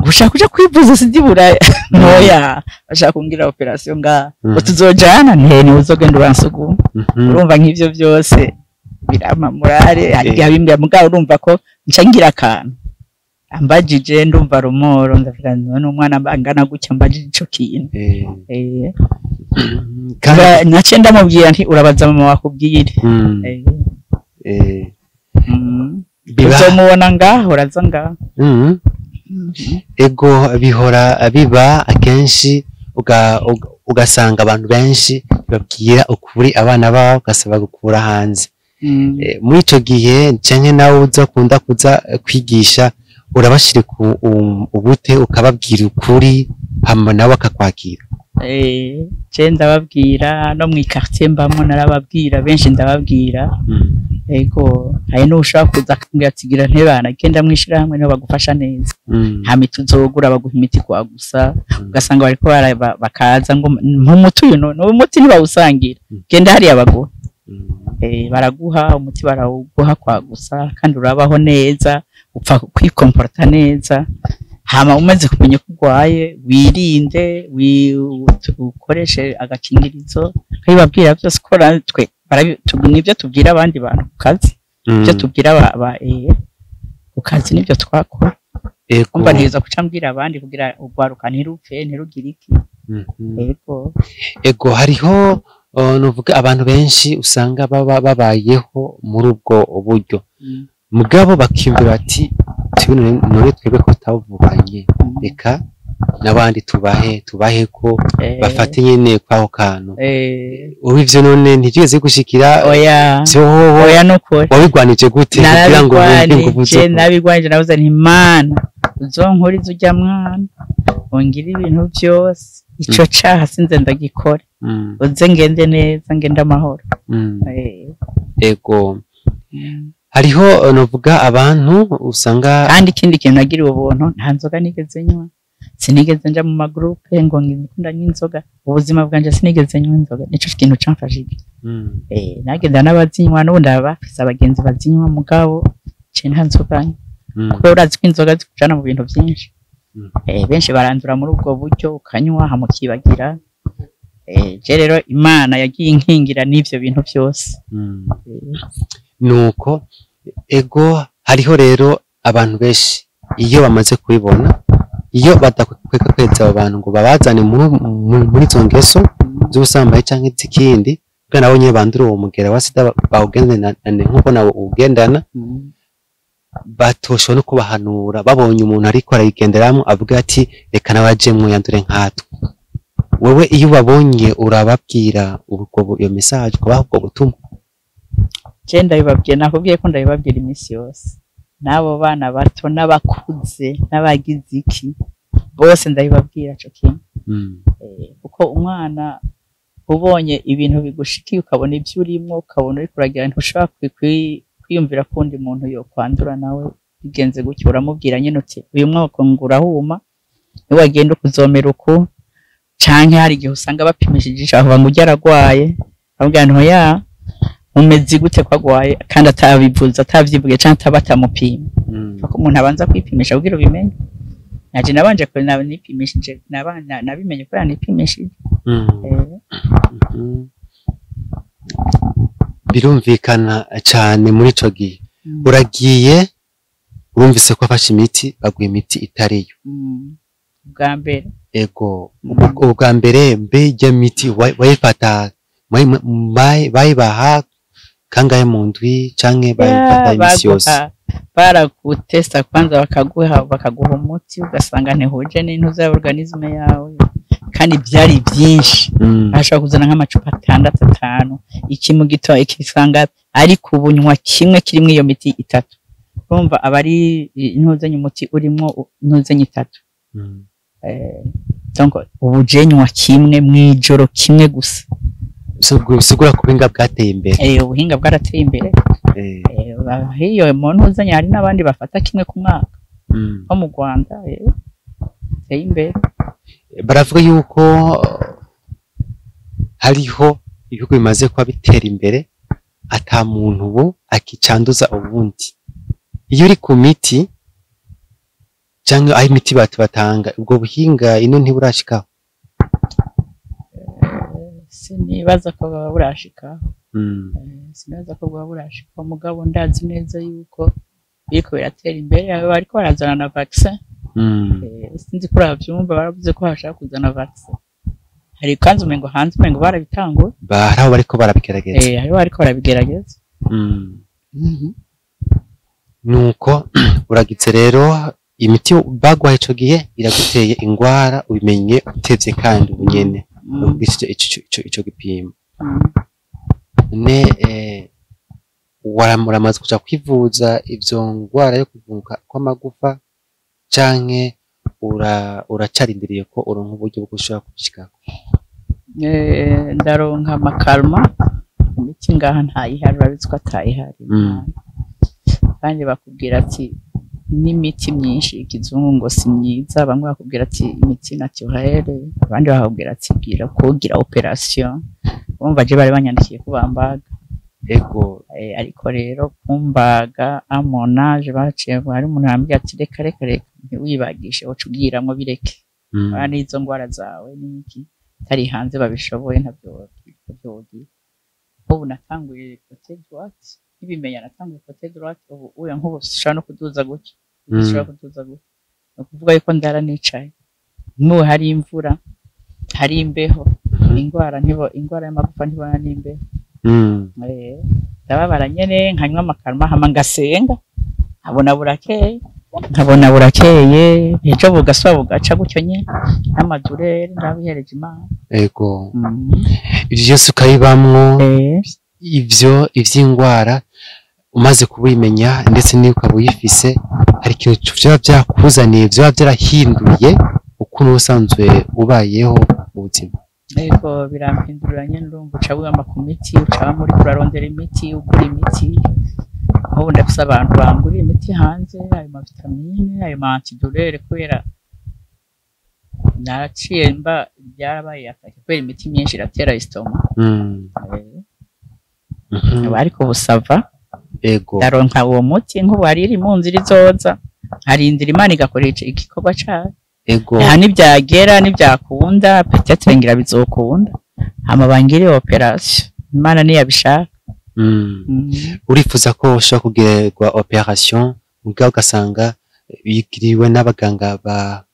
S1: gushaka kuja kwivuza sidibura noya bashaka kungira operation nga utuzojana ni uzogenda uransugu urumva nk'ivyo byose birama murare hagiye abimbya mugabo urumva ko ncangira akantu ambajije ndumva rumoro ndavuga none umwana mbangana gucya mbajije ico kintu kaba nace ndamubwira nti urabaza mama wakubwire bizomubona ngaho uraza ngaho
S2: ego bihora biba akenshi ugasanga abantu benshi babwira ukuri abana babo gasaba gukura hanze muri ico gihe cenye nawe uza kunda kuza kwigisha urabashire ku ubute ukababwira ukuri hama nawe akakwakira
S1: je ndababwira no mu quartier mbamo narababwira benshi ndababwira ego hari no ushaka kuza kungatigira ntebana genda mwishira hamwe no bagufasha neza hama tuzogura baguha imiti kwa gusa ugasanga bariko bakaza ngo nk'umuti uyu no umuti ntibawusangira genda hari abaguha baraguha umuti barawuguha kwa gusa kandi urabaho neza upfa kwikomporta neza hama umaze kumenya ko ugwaye wirinde ukoreshe agakingirizo kayibabwira byose kora twe nibyo tubwira abandi bantu ku kazi ibyo tubwira ku kazi nibyo twakora kumva neza kucambwira abandi kugira ugwaruka ntirupfe ntirugire iki
S2: ego hariho nuvuga abantu benshi usanga babayeho muri ubwo buryo mugabo bakimvira ati none twebwe ko tavuganye reka nabandi tubahe ko bafate nyene kwaho kantu ubivyo none ntigeze gushikira
S1: oya nokore
S2: wabigwanije gute kugira ngo
S1: nabigwanije nabuze nti mana uzonkuriza ujya mwana ongira ibintu byose ico caha sinze ndagikora uze ngende neza ngende amahoro
S2: ego hariho novuga abantu usanga
S1: kandi ikindi kintu nagiriwe ubuntu nta nzoga nigeze nywa sinigeze nja mu magroupe ngo ngikunda n'inzoga ubuzima bwanje sinigeze nywa inzoga nico kintu camfashije nagenda n'abazinywa n'ubundi abafise abagenzi bazinywa mugabo je nta nzoga kuko urazi ko inzoga zikujana mu bintu byinshi benshi barandura muri ubwo buryo ukanywa hamukibagira je rero Imana yagiye inkingira n'ivyo bintu byose
S2: nuko ego hariho rero abantu benshi iyo bamaze kubibona iyo badakweka kweza abantu ngo babazane muri izo ngeso z'ubusambanyi canke z'ikindi bwa nabo nyine bandura uwo mugera wa sida bawugendana nk'uko nawe ugendana batosho no kubahanura babonye umuntu ariko arayigenderamo avuga ati reka nabajemwe yandure nkatwe wewe iyo babonye urababwira ubwo iyo message kubaho ubwo butumwa
S1: je ndabibabwiye nakubwiye ko ndabibabwira imisi yose nabo bana bato n'abakuze n'abagize iki bose ndabibabwira cyo kintu kuko umwana ubonye ibintu bigushikiye ukabona ibyo urimo ukabona uri kuragira ntushobora kwiyumvira kundi muntu yo kwandura nawe bigenze gutyo uramubwira nyine uti uyu mwaka ngurahuma ni wagenda kuzomera uko canke hari igihe usanga bapimishije aho ngo ujya aragwaye abwira nto ya umeze gute kwagwaye kandi atabivuza atavyivuge canke atabatamupima ko umuntu abanza kwipimisha kugira ubimenye naje nabanje ko nipimishije nabana nabimenye ko yanipimishije
S2: birumvikana cyane muri ico gihe uragiye urumvise ko afashe imiti baguye imiti itariyo
S1: bwa mbere
S2: ego ubwa mbere mbe ijya miti wayifata bayibaha kangahe mu ndwi canke bayifata imisi yose
S1: barakutesta kwanza bakaguha umuti ugasanga ntihuje n'intuza ya organisme yawe kandi byari byinshi ashobora kuzana nk'amacupa 6 iki mu gito ikisanga ari kubunywa kimwe kirimo iyo miti 3 urumva abari intuzanye umuti urimo intuzanye 3 donc ubujenywa kimwe mwijoro kimwe gusa
S2: sigura kubinga bwateye imbere
S1: ubuhinga bwarateye imbere hiyo muntu uzanye hari nabandi bafata kimwe ku mwaka ho mu Rwanda teye imbere
S2: baravuga yuko hariho ibihugu bimaze kuba bitera imbere ata muntu ubu akicanduza ubundi iyo uri ku miti cyangwa aho imiti batanga ubwo buhinga ino ntiburashikaho
S1: sinibaza ko baba burashikaho sinibaza ko baba burashikaho mugabo ndazi neza yuko biriko biratera imbere bariko barazana na vaccine sinzi ko uravyumva baravuze ko hashaka kuzana vaccine hari kanzu mengo hanze mengo barabitanguye
S2: baraho bariko barabigerageza
S1: hari bariko barabigerageza
S2: nuko uragize rero imiti bagwaye ico gihe iraguteye ingwara ubimenye utevye kandi ubunyene ubwishije ico gipimo ne waramuramaze kuja kwivuza ivyo ngwara yo kuvuka kw'amagufa canke uracarindiriye ko uronka uburyo bwo gushaka kubishikako
S1: ndaronka makalma imiti ngaha ntayihari urabitswe atayihari kandi bakubwira ati n'imiti myinshi ikizungu ngo si myiza bamwe bakubwira ati imiti naturelle abandi bakubwira ati gira kugira operation bumva je bari banyandikiye kubambaga
S2: ego
S1: ariko rero kumbaga amonage baciye hari umuntu yambwiye ati reka ntiwibagishe wocu ugiramwo bireke bana izo ngwara zawe niki tari hanze babishoboye ntabyo byogira ubu natanguye côté droite ibimenya natanguye côté droite ubu uya nkubu shano kuduza gutya bishobora kuduza gutya no kuvuga yuko ndara nicaye no hari imvura hari imbeho ingwara y'amagufa ntibona n'imbeho ndababara nyene nkanywa amakarma hama ngasenga nkabona burakeye ejo bugaswa bugaca gutyo nyene n'amadurere ndabihereje Imana
S2: ego ivyo byose ukabibamwo ivyo ivy'ingwara umaze kubimenya ndetse niyo ukaba uyifise hari ikintu vyoba vyakuzaniye vyoba vyarahinduye ukuntu usanzwe ubayeho mu buzima
S1: ego birampindurira nyene ndumva uca wama ku miti uca muri kurarondera imiti ugura imiti ubu ndafise abantu bangurira imiti hanze ayo mavitamine ayo antidurere kubera naciye mba byarabaye atake kubera imiti myinshi iratera istoma ariko busava
S2: ego
S1: ndaronka uwo muti nk'ubu hari iri mu nzira izoza harindira Imana igakoresha igikorwa cyayo
S2: ego
S1: nibyagera nibyakunda peut-être ngira bizokunda hama bangire operation Imana niyabishaka
S2: urifuza ko ushobora kugerwa operation mugabo ugasanga bigiriwe n'abaganga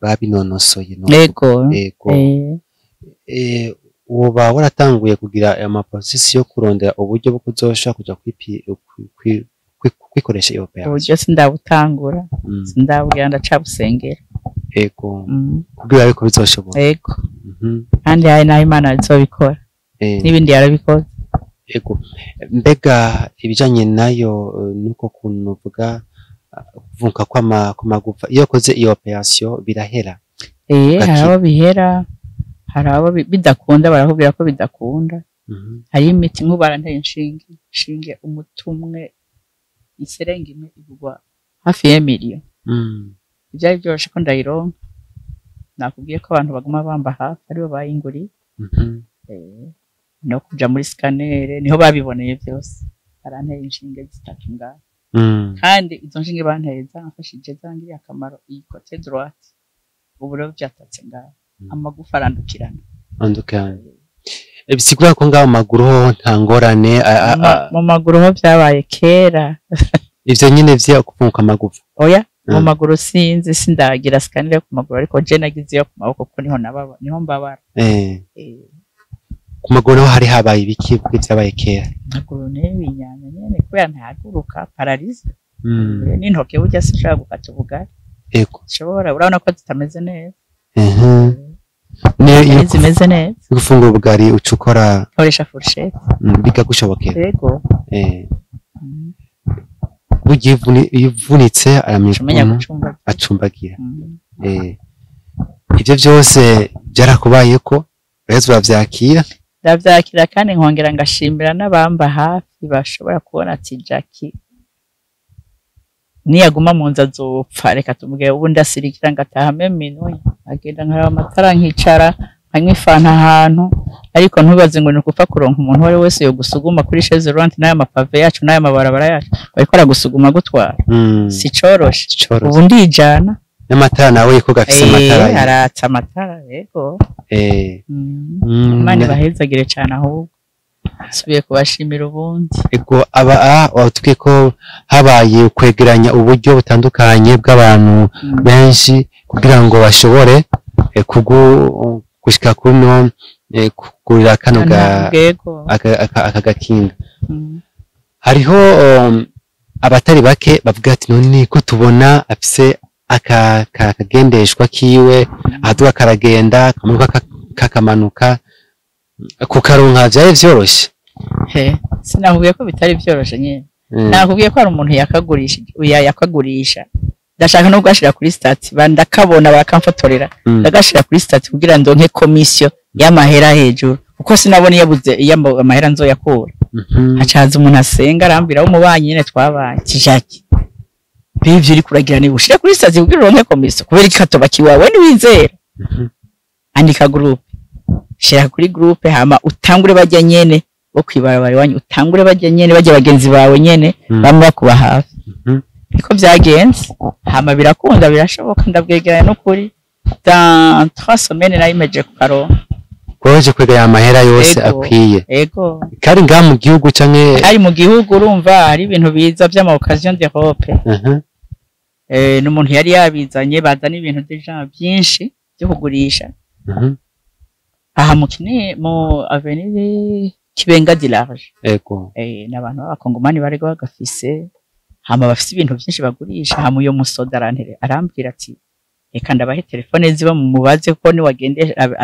S2: babinonosoye
S1: ego
S2: uba waratanguye kugira amaprocessi yo kurondera uburyo bwo kuzoshaka kuja kwikoresha iyo operation
S1: uburyo sindabutangura sindabwira ndacabusengera
S2: ego kugira ariko bizoshoboka
S1: ego kandi hari naho Imana izobikora n'ibindi yarabikoze
S2: ego mbega ibijanye nayo nuko kuntu uvuga kuvuka kw'amagufa iyo koze iyo operation birahera
S1: harabo bihera harabo bidakunda barakubwira ko bidakunda hari imiti nk'ubaranteye inshinge umutumwe iserenge imwe igurwa hafi y'emiliyoni ibyari byoroshe ko ndayironka nakubwiye ko abantu baguma bamba hafi aribo bayinguriye no kuja muri scanner niho babiboneye byose baranteye inshinge zitatu ngaho kandi izo nshinge banteye zamfashije zangiriye akamaro iyi côté droite ubu rero byatatse ngaho amagufa arandukirana
S2: bisigura ko ngaho maguru ho nta ngorane
S1: mu maguru ho byabaye kera
S2: ivyo nyine vya kufunka amagufa
S1: oya mu maguru sinzi sindagira scanner ku maguru ariko je nagize yo ku maboko ko niho mbabara
S2: ku maguru hari habaye ibiki byabaye kera
S1: maguru n'ibinyanya nyene kubera ntaguruka paralize n'intoke burya sinshaka gukata ubugari
S2: ego
S1: shobora urabona ko zitameze neza
S2: niyo
S1: zimeze neza
S2: gufungura ubugari ucukora
S1: koresha fourchette
S2: bigagushobokera
S1: ego
S2: bugiye ivunitse
S1: aramenya
S2: acumbagira ivyo byose byarakubaye ko rero bavyakira
S1: ndavyakira kandi nkongera ngashimira n'abamba hafi bashobora kubona ati Jackie niyaguma mu nza azopfa reka tumubwire ubu ndasirikira ngataha minuye agenda nkaraba amatara nkicara nkanywa ifanta ahantu ariko ntubaze ngo ni ukupfa kuronka umuntu wari wese yo gusuguma kuri chaise roulante n'aya mapave yacu n'aya mabarabara yacu bariko aragusuguma gutwara si coroshe ubu ndijana
S2: n'amatara nawe ko gafise amatara
S1: aratsa amatara yego Imana bahezagire cyane ahubwo subiye kubashimira ubundi
S2: ego watwiye ko habaye kwegeranya uburyo butandukanye bw'abantu benshi kugira ngo bashobore gushika kuno kugurira kano aka gakinga hariho abatari bake bavuga ati none ko tubona afise akagendeshwa kiwe ahaduka karagenda kamanuka kakamanuka kukaronka vyaye vyoroshe
S1: sinahubiye ko bitari vyoroshe nyene nahubiye ko ari umuntu yakagurisha ndashaka no kugashira kuri stat bandakabona bakamfotorera ndagashira kuri stat kugira ndonke commission y'amahera hejuru uko sinabona yabuze amahera nzoyakura hacaza umuntu asenga arambira umubanyi nyene twabaye kijaki bivyo uri kuragira ni bushire kuri stat kugira uronke commission kubera ikatoba kiwawe ni wizera andika group shira kuri groupe hama utangure bajya nyene bo kwibarabara wanyu utangure bajya nyene bajya bagenzi bawe nyene bamwe bakuba hafi niko byagenze hama birakunda birashoboka ndabwegeranya no kuri dans 3 semaines nayimeje ku karonka
S2: koje kwega amahera yose akwiye
S1: ego
S2: kari nga mu gihugu canke
S1: ari mu gihugu urumva ari ibintu biza by'ama occasion d'Europe n'umuntu yari yabizanye bazana ibintu deja byinshi byo kugurisha aha mu avenue Kibenga di large
S2: ego
S1: n'abantu b'abakongomani bari bagafise hama bafise ibintu byinshi bagurisha hama uyo musoda arambwira ati reka ndabahe telefone ziba mu mubaze ko ni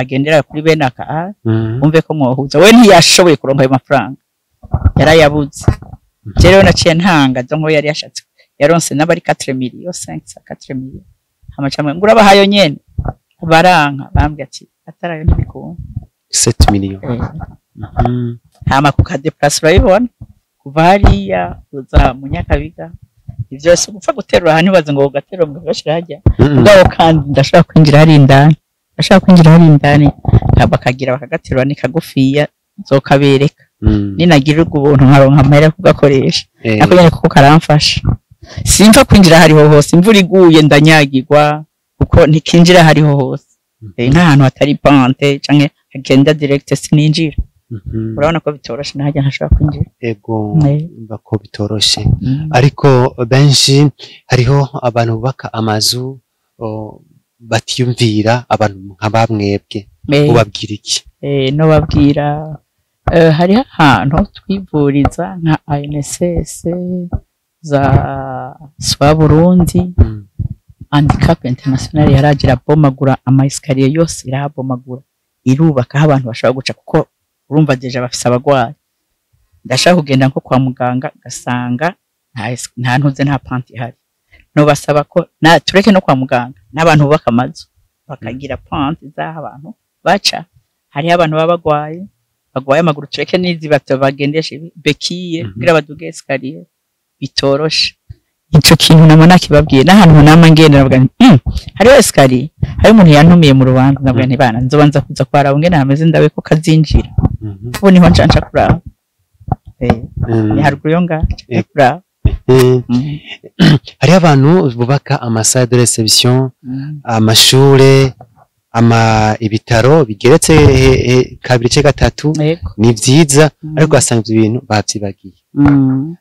S1: agendera kuri benaka umve ko mwohuza we ntiyashoboye kuronka ayo mafaranga yarayabuze rero naciye ntanga donko yari yashatse yaronse n'abari 4 millions 4 millions hama camwe ngura bahayo nyene baranka bambwira ati atarayo ntibikunda
S2: 7 millions
S1: hama kukadeplace urabibona kuva hariya uza mu Nyakabiga ivyo byose gupfa guterura hano baze ngo ugaterura ngo gashira hajya ubwo kandi ndashaka kwinjira hari indani bakagira bakagaterura ni kagufiya zokabereka ninagira ubuntu nkaronka amahera kugakoresha nako nyene kuko karamfasha simva kwinjira hariho hose imvura iguye ndanyagirwa kuko ntikinjira hariho hose nk'ahantu hatari pante canke agenda direct sininjira urabona ko bitoroshe nahajya ntashobora kwinjira
S2: ego bako bitoroshe ariko benshi hariho abantu bubaka amazu batiyumvira abantu nk'abamwebwe ubabwira iki
S1: no babwira hariho ahantu twivuriza nka ANSS za Swa Burundi handicap international yaragira bomagura ama escalier yose irabomagura irubaka abantu bashaka guca kuko urumva deja bafise abagwayi ndashaka kugenda nko kwa muganga gasanga nta ntuze nta panti ihari no basaba ko tureke no kwa muganga n'abantu bubaka amazu bakagira panti zaho abantu baca hari abantu babagwaye bagwaye amaguru tureke nizi bagendesha bekiye kugira baduge escalier bitoroshe ico kintu nama nakibabwiye n'ahantu nama ngenda navuga hariho escalier hari umuntu yantumiye mu rubanza navuga nti bana nzobanza kuza kwaraba ngene hameze ndabe ko kazinjira ubu niho ncanca kuraba ni haruguru yo ngaca kuraba
S2: hariho abantu bubaka amasalle de reception amashure ibitaro bigeretse kabiri ce gatatu ni vyiza ariko asanga ibyo bintu bavyibagiye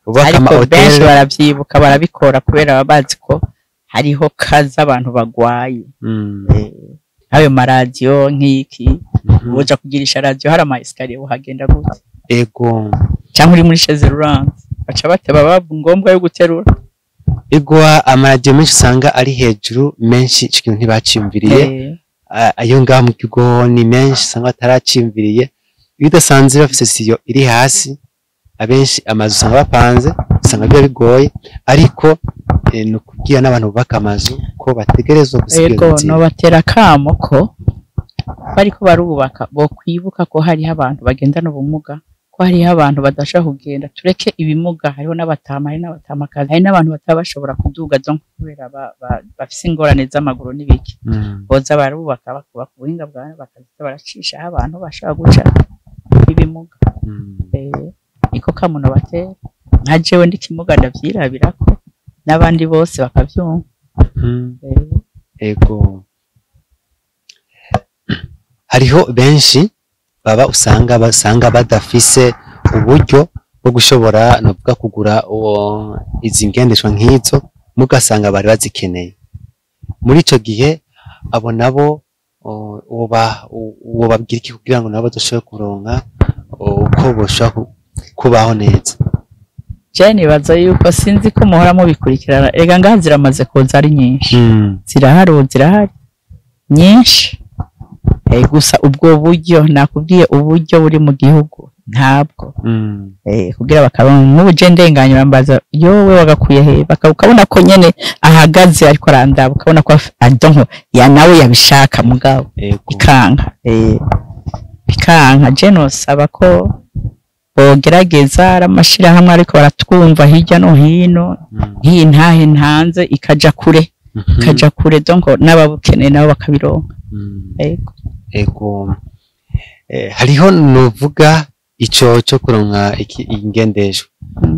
S2: bubaka ama hotel
S1: baravyibuka barabikora kubera babazi ko hariho kaza abantu bagwaye ayo maradiyo nk'iki uja kugirisha radio hari ama escalier uhagenda gute
S2: ego
S1: cyangwa uri muri chaise roulante baca bateba babu ngombwa yo guterura
S2: ego amaradiyo menshi usanga ari hejuru menshi ikintu ntibaciyumviriye ayo ngaho mu kigo ni menshi usanga ataraciyumviriye iyo udasanze bafise siyo iri hasi abenshi amazu usanga bapanze usanga biba bigoye ariko no kubwira n'abantu bubaka amazu ko bategerezwa gusiga
S1: ego no batera kamo ko bariko barubaka bo kwibuka ko hari abantu bagendana ubumuga ko hariho abantu badashaka kugenda tureke ibimuga hariho n'abatama hari n'abatamakazi hari n'abantu batabashobora kuduga zo kubera bafise ingorane z'amaguru n'ibiki boza barubaka bakubaka ubuhinga bwawe bakazita baracisha abantu bashaka guca ibimuga iko kamuno batera nka jewe ndi kimuga ndavyirabira ko n'abandi bose bakavyumva
S2: ego hariho benshi baba basanga badafise uburyo bwo gushobora novuga kugura izi ngendeshwa nk'izo mugasanga bari bazikeneye muri ico gihe abo nabo uwo babwira iki kugira ngo nabo bazoshobore kuronka uko boshobora kubaho neza
S1: Jane baza yuko sinzi ko muhora mubikurikirana ega ngaha ziramaze kuza ari nyinshi zirahari nyinshi gusa ubwo buryo nakubwiye uburyo buri mu gihugu ntabwo kugira bakaronka n'ubuje ndenganyura mbaza yowe wagakuye he bakabona ko nyene ahagaze ariko arandaba ukabona ko adonko ya nawe yabishaka mugabo bikanka Jane saba ko bogerageza aramashira hamwe ariko baratwumva hirya no hino iyi ntahe ntanze ikaja kure donc n'ababukeneye nabo bakabironka
S2: ego hariho novuga ico cyo kuronka ingendeshwa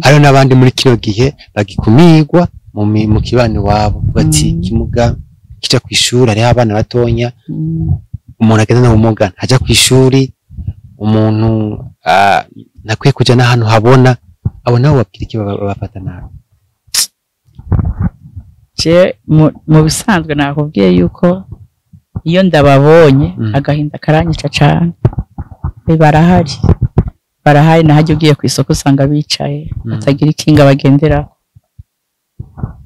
S2: hariho n'abandi muri kino gihe bagikumirwa mu kibani wabo bati kimuga kica kwishura ari abana batonya umuntu agenda n'ubumuga aja kwishuri umuntu nakwiye kuja n'ahantu habona abo nabo babwira iki bafata nabi
S1: mu bisanzwe nakubwiye yuko iyo ndababonye agahinda karanyica cane barahari nahajya ugiye ku isoko usanga bicaye batagira ikinga bagendera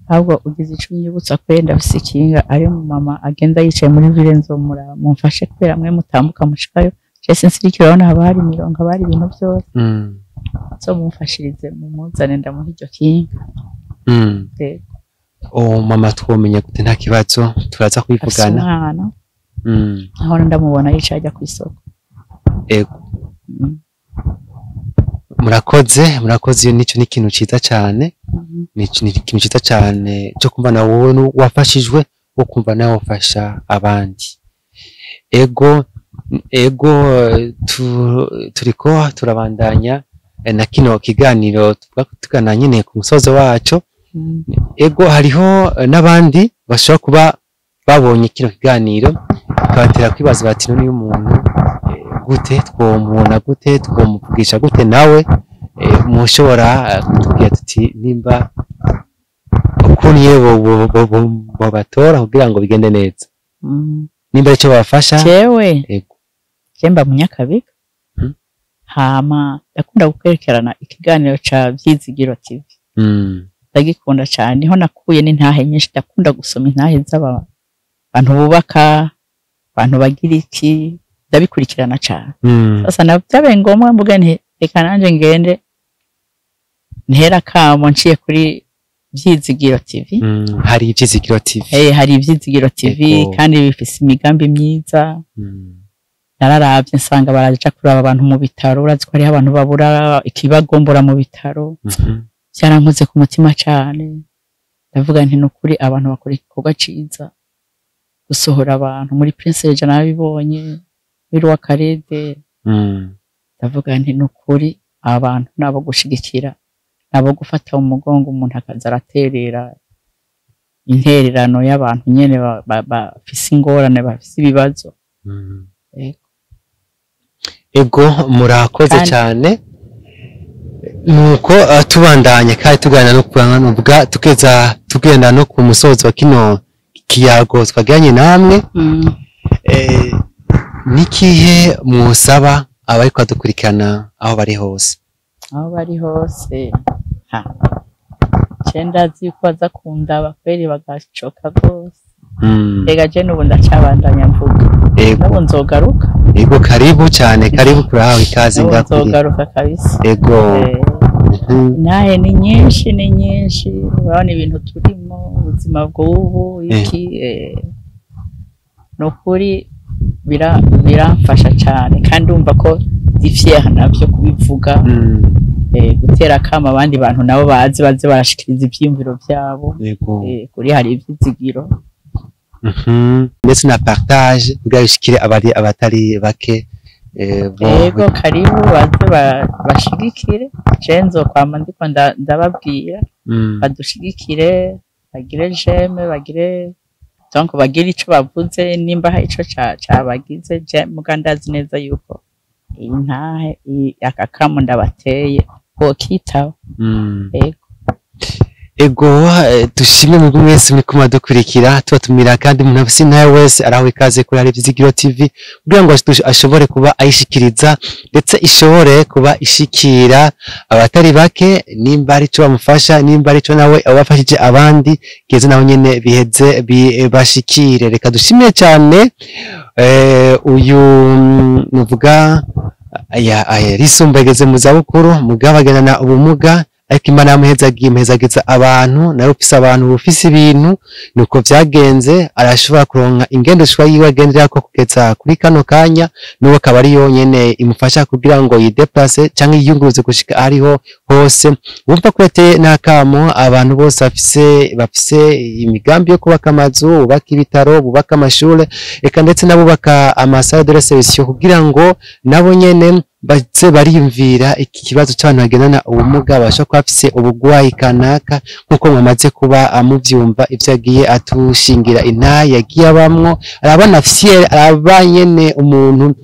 S1: ahubwo ugize ico nyibutsa kwenda bise ikinga ari mu mama agenda yicaye muri ville nzomura mumfashe kubera mwe mutambuka mushikayo Jesse nsirikira urabona haba hari imirongo haba hari ibintu byose so mumfashirize mumuzane ndamuha iryo kinga
S2: mama twomenya gute nta kibazo turaza kwivugana
S1: aho ndamubona yicaye ajya ku isoko
S2: ego murakoze nico ni ikintu ciza cyane ni ikintu ciza cyane cyo kumva na wowe wafashijwe wo kumva nawe wafasha abandi ego turiko turabandanya na kino kiganiro tugana nyine ku musozo wacu ego hariho n'abandi bashobora kuba babonye kino kiganiro bakabatera kwibaza bati none uyu muntu gute twomubona gute twomuvugisha gute nawe mushobora kutubwira tuti nimba ukuntu yewe babatora kugira ngo bigende neza nimba icyo babafasha
S1: jewe jemba munyakabiga hama ndakunda gukwerekerana ikiganiro ca Vyizigiro TV ndagikunda cyane niho nakuye n'intahe nyinshi ndakunda gusoma intahe z'abantu bubaka abantu bagira iki ndabikurikirana cyane sasa nabyabaye ngombwa mvuga nti reka nanje ngende ntera kamo nciye kuri Vyizigiro TV
S2: hari Vyizigiro TV
S1: hari Vyizigiro TV kandi bifise imigambi myiza nararavye nsanga baraja kuraba abantu mu bitaro urazi ko hari abantu babura ikibagombora mu bitaro cyarankoze ku mutima cyane ndavuga nti nukuri abantu bakora igikorwa ciza gusohora abantu muri Prince Regis nabibonye biri wa Karede ndavuga nti nukuri abantu nabo gushigikira nabo gufata umugongo umuntu akaza araterera intererano y'abantu nyene bafise ingorane bafise ibibazo.
S2: Ego murakoze cyane nuko tubandanye kandi tuganira no kuvuga tugenda no ku musozo wa kino kiyago twagiranye namwe. Nikihe musaba abari kwadukurikirana aho bari hose
S1: cenda ziko bazakunda kweri bagacoka gose. Ega je nubu ndacabandanya mvuga nubu nzogaruka.
S2: Ego karibu cyane, karibu kuraho ikaze
S1: ngakuri nzogaruka kabisa.
S2: Ego
S1: nahe ni nyinshi urabona ibintu turimo ubuzima bw'ubu iki nukuri biramfasha cyane kandi umva ko fier navyo kubivuga. Gutera kama abandi bantu nabo baze barashikiriza ivyimviro byabo. Kuri hari ivyizigiro
S2: ndetse na partage kugira bishikire abatari bake.
S1: Ego karibu baze bashigikire cenzo kwama ndiko ndababwira badushigikire bagire jeme bagire donc bagire ico bavuze nimba ico cabagize je mugandazi neza yuko intahe akakamu ndabateye bokitaho.
S2: Ego dushimye mu mwese muri kuma dukurikira tubatumira kandi umuntu afise nawe wese araho ikaze kuri hari Vyizigiro TV kugira ngo ashobore kuba ayishikiriza ndetse ishobore kuba ishikira abatari bake nimba ari cyo bamufasha nimba ari cyo nawe abafashije abandi keze naho nyene biheze bashikire. Reka dushimye cyane uyu muvuga risumbegeze mu zabukuru mugabagenana ubumuga ariko Imana yamuhezagiza abantu nawe ufise abantu bufise ibintu nuko vyagenze arashobora kuronka ingendo shwa yiwe agendera ko kugeza kuri kano kanya nuko akaba ari yonyene imufasha kugira ngo yideplace canke yiyunguruze gushika ariho hose. Wumva kwete nakamo abantu bose bafise imigambi yo kubaka amazu bubaka ibitaro bubaka amashure eka ndetse nabo baka amasalle de reception kugira ngo nabo nyene baze bariyumvira iki kibazo cy'abantu bagendana ubumuga basha ko afise ubugwayi kanaka nkuko mwamaze kuba amuvyumva ivyo agiye atushingira intaye yagiye abamwo arabana fier arabanyene umuntu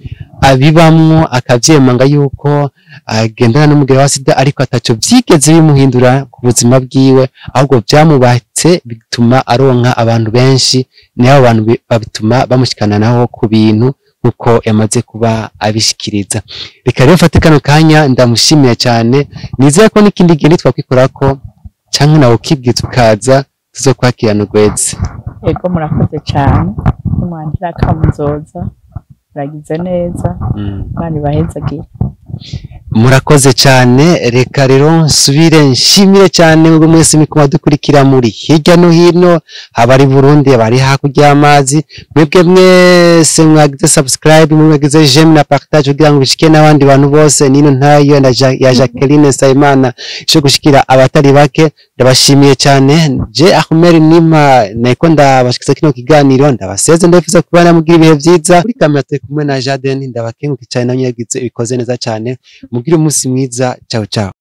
S2: abibamwo akavyemanga yuko agendana n'umugere wa sida ariko ataco vyigeze bimuhindura ku buzima bwiwe ahubwo byamubatse bituma aronka abantu benshi niho abantu babituma bamushikana naho ku bintu uko yamaze kuba abishikiriza. Reka rero mfate kano kanya ndamushimiye cyane nizeye ko n'ikindi gihe twakikorako canke nawe ukibwiza ukaza tuzokwakirana urweze.
S1: Ego murakoze cyane umwandira kamuzoza ragize neza bani bahezagira.
S2: Murakoze cyane. Reka rero nsubire nshimire cyane ngo mwese mikoma dukurikira muri hirya no hino abari Burundi abari hakurya y'amazi mwebwe mwese mwagize subscribe mwagize j'aime na partage kugira ngo bishike n'abandi bantu bose nino ntayo ya Jacqueline Sayimana cyo gushikira abatari bake ndabashimiye cyane. Je Ahmed Nima nako ndabashikiza kino kiganiro ndabaseze ndafiza kubana mugira ibihe byiza kuri kamera turi kumwe na Jaden ndabakenguka cyane nanyagize bikoze neza cyane mugire umunsi mwiza. Ciao ciao.